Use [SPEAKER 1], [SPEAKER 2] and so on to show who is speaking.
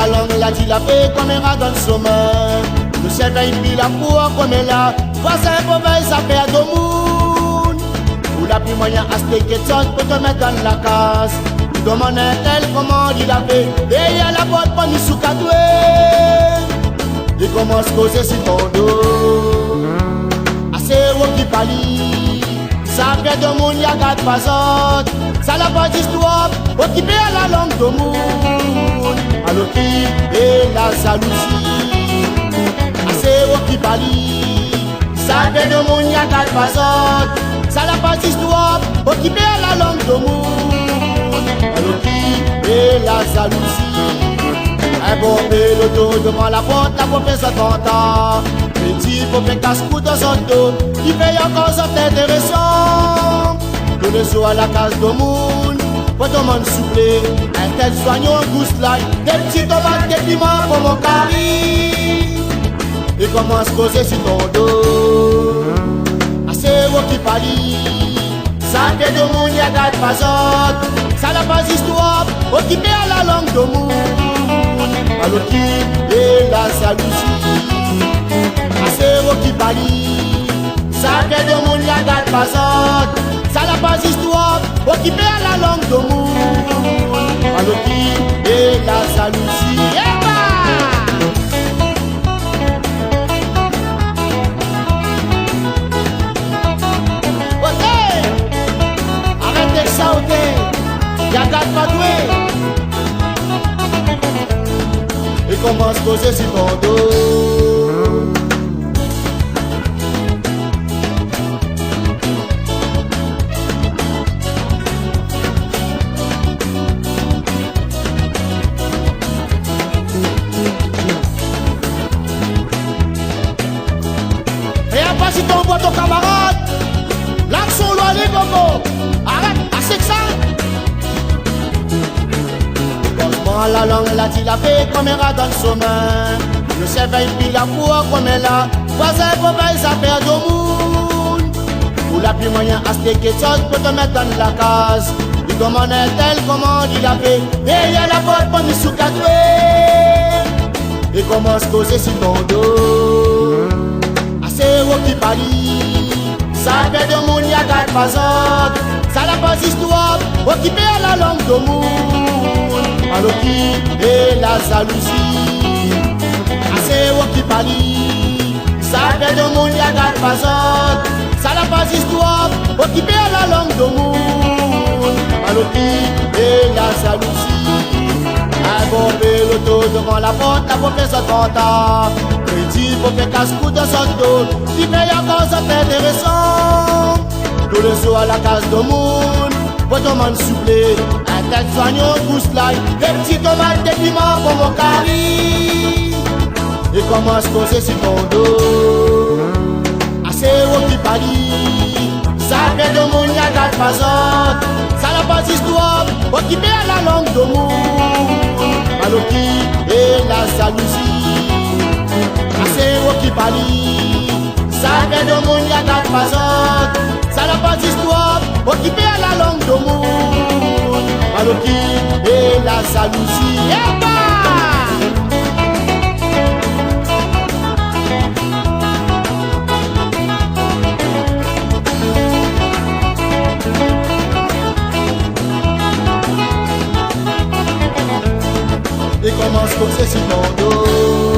[SPEAKER 1] la langue la dit la paix comme un rat dans le sommeil. Le cerveil puis la cour comme elle a. Voisin pauvre ça fait à tout monde. Ou la plus moyen à ce que tu pour te mettre dans la case. Tu demandes un tel comment il a fait. Et il y a la porte pour nous sous cadoué. Il commence à causer sur ton dos. Assez haut qui palie. Ça fait de monde y'a garde pas autre. Ça n'a pas d'histoire. Occupé à la langue de monde. Alors qui est la jalousie. Assez haut qui palie. Ça fait de monde y'a garde pas autre. Ça n'a pas d'histoire. Occupé à la langue de monde. Alors qui est la jalousie. Un bon péloton devant la porte, la professe attentat. Petit faut faire casse-cou dans son dos. Il fait encore ça intéressant. Que le soir à la case de monde. Faut tout le monde souffler. Un tel soignant gousse là. Des petits tomates, des piments pour mon cari. Il commence à causer sur ton dos. Assez haut qui palie. Ça fait de monde, y'a garde pas autre. Ça n'a pas d'histoire. Occupé à la langue de monde. Alors qui est la jalousie. Assez haut qui palie. Ça fait de monde, y'a garde pas autre. Ça n'a pas d'histoire. Occupé à la langue de monde. Alors qui est la jalousie. Arrêtez ça, ok. Y'a garde pas doué. Et commence à causer sur ton dos. Et après si t'envoies ton camarade, l'action doit aller Gogo. Arrête, assez que ça. La langue la dit la paix comme un rat dans le sommeil. Le cerveil puis la cour comme elle a. Voisin pauvre ça fait à tout monde. Ou la plus moyen à ce que chose pour te mettre dans la case. Il demande un tel comment il a fait. Et il y a la porte pour nous sous cadoué. Il commence à causer sur ton dos. Assez haut qui palie. Ça fait de monde y'a garde pas autre. Ça n'a pas d'histoire. Occupé à la langue de monde. Alors qui est la jalousie. Assez haut qui palie. Ça fait de monde y'a garde pas autre. Ça n'a pas d'histoire. Occupé à la langue de monde. Alors qui est la jalousie. Un bon péloton devant la porte, la professe attentat. Petit faut faire casse-cou dans son dos. Il fait encore ça intéressant. Tout le soir à la case de monde. Faut tout le monde souffler. Un tel soignant gousse là. Des petits tomates, des piments pour mon cari. Et commence à causer sur ton dos. Assez haut qui palie. Ça fait de monde, y'a garde pas autre. Ça n'a pas d'histoire. Occupé à la langue de monde. Alors qui est la jalousie. Assez haut qui palie. Ça fait de monde, y'a garde pas autre. Ça n'a pas d'histoire. Occupé à la langue de monde. Alors qui est la jalousie. Et commence à causer sur ton dos.